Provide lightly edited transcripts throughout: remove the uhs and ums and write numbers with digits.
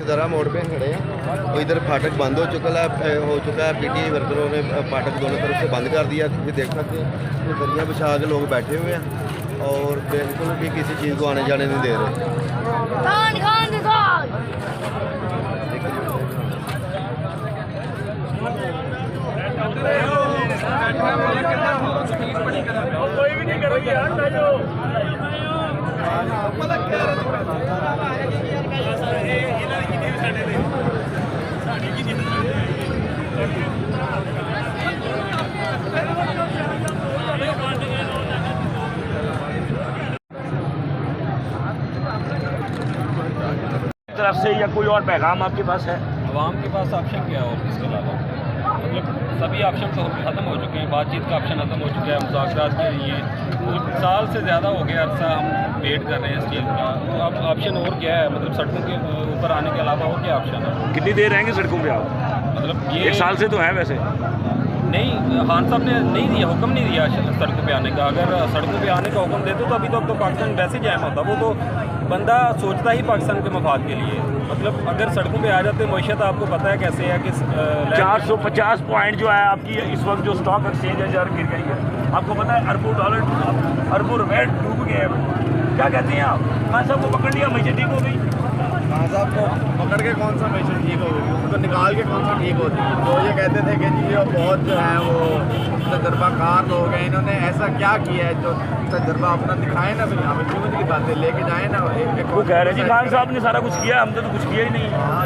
शदारा मोड़ पे खड़े हैं। तो इधर फाटक बंद हो चुका है। पीटीआई वर्करों ने फाटक दोनों तरफ से बंद कर दिया। क्योंकि देख सकते हैं कि दरिया बिछा के लोग बैठे हुए हैं और बिल्कुल भी किसी चीज़ को आने जाने नहीं दे रहे। कोई भी नहीं करेगी तरफ से या कोई और पैगाम आपके पास है? आवाम के पास ऑप्शन क्या है और इसके अलावा मतलब सभी ऑप्शन तो ख़त्म हो चुके हैं। बातचीत का ऑप्शन ख़त्म हो चुका है। मुज़ाकरात के लिए साल से ज़्यादा हो गया अरसा हम वेट कर रहे हैं इस चीज़ का। तो अब ऑप्शन और क्या है? मतलब सड़कों के ऊपर आने के अलावा और क्या ऑप्शन है? कितनी देर रहेंगे सड़कों पे आप? मतलब ये 1 साल से तो है वैसे। नहीं, खान साहब ने नहीं दिया, हुक्म नहीं दिया सड़कों पे आने का। अगर सड़कों पे आने का हुक्म देते तो अभी तो पाकिस्तान वैसे ही जाम होता। वो तो बंदा सोचता ही पाकिस्तान के मफाद के लिए। मतलब अगर सड़कों पे आ जाते मैशत आपको पता है कैसे है कि 450 पॉइंट जो है आपकी इस वक्त जो स्टॉक एक्सचेंज है गिर गई है। आपको पता है अरबों डॉलर अरबों रुपए डूब गए हैं। क्या कहते हैं आप? खान साहब को पकड़ लिया, मैशत ठीक हो गई। खान साहब को पकड़ के कौन सा मैशत ठीक होगी? उनको निकाल के कौन सा ठीक होती है? तो ये कहते थे कि जी ये बहुत जो है वो तजर्बाकार लोग हैं, इन्होंने ऐसा क्या किया है जो तजर्बा अपना दिखाए ना। फिर हमें क्यों इनकी बातें लेके जाए ना। वो कह रहे जी खान साहब ने सारा कुछ किया, हमने तो कुछ किया ही नहीं। हाँ,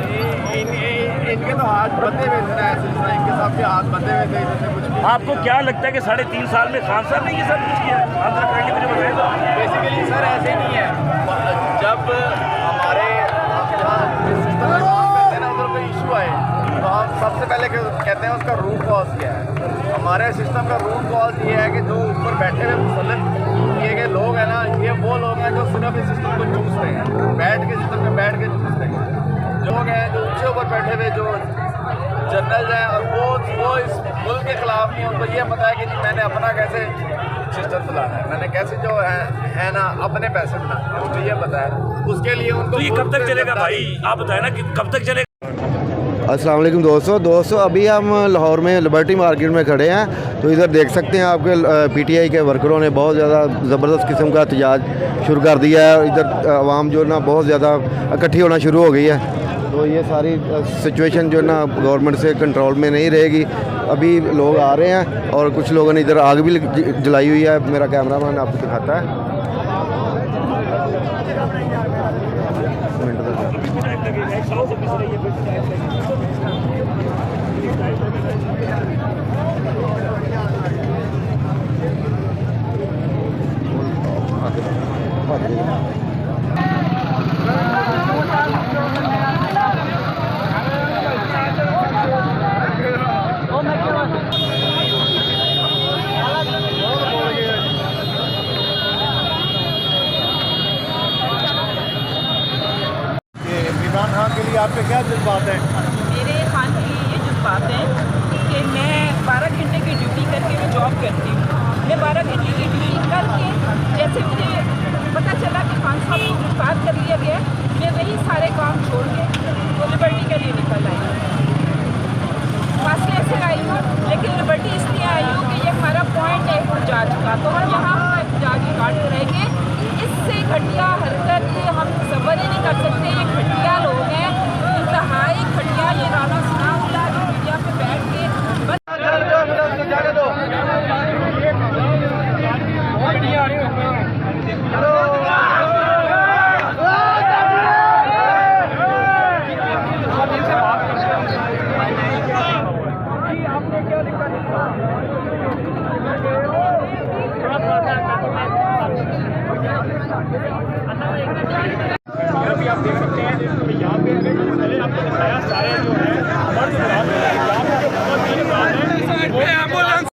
इनके तो हाथ बंधे हुए थे ना, ऐसे इनके साथ के हाथ बंधे हुए थे, इन्होंने कुछ भी। आपको क्या लगता है कि 3.5 साल में खान साहब ने ये सब कुछ किया? आप जरा करके मुझे बताएं। बेसिकली सर ऐसे नहीं है। जब हमारे सिस्टम में काम करते हैं ना, उधर कोई इशू आए तो हम सबसे पहले कहते हैं उसका रूट कॉज क्या है। हमारे सिस्टम का रूट कॉज ये है कि जो ऊपर बैठे हुए मुसल्लत किए गए लोग हैं ना, ये वो लोग हैं जो सिर्फ इस सिस्टम को चूसते हैं, बैठ के सिस्टम में बैठ के चूसते हैं। लोग हैं जो ऊँचे ऊपर बैठे हुए जो जनरल हैं और वो इस मुल्क के खिलाफ नहीं। उनको ये पता है कि जी मैंने अपना कैसे सिस्टम चलाना है, मैंने कैसे जो है ना अपने पैसे बनाने हैं, उनको ये पता है। उसके लिए उनको तो ये कब तक चलेगा भाई? आप बताएं ना कि कब तक चलेगा? अस्सलाम वालेकुम दोस्तों अभी हम लाहौर में लिबर्टी मार्केट में खड़े हैं। तो इधर देख सकते हैं आपके पीटीआई के वर्करों ने बहुत ज़्यादा ज़बरदस्त किस्म का एहतजाज शुरू कर दिया है। और इधर आवाम जो ना बहुत ज़्यादा इकट्ठी होना शुरू हो गई है। तो ये सारी सिचुएशन जो ना गवर्नमेंट से कंट्रोल में नहीं रहेगी। अभी लोग आ रहे हैं और कुछ लोगों ने इधर आग भी जलाई हुई है। मेरा कैमरामैन आपको दिखाता है। इमरान खान के लिए आपके क्या जज्बात हैं? मेरे खान के लिए ये जज्बात हैं कि मैं 12 घंटे की ड्यूटी करके मैं जॉब करती हूँ। मैं 12 घंटे की ड्यूटी करके जैसे मुझे पता चला कि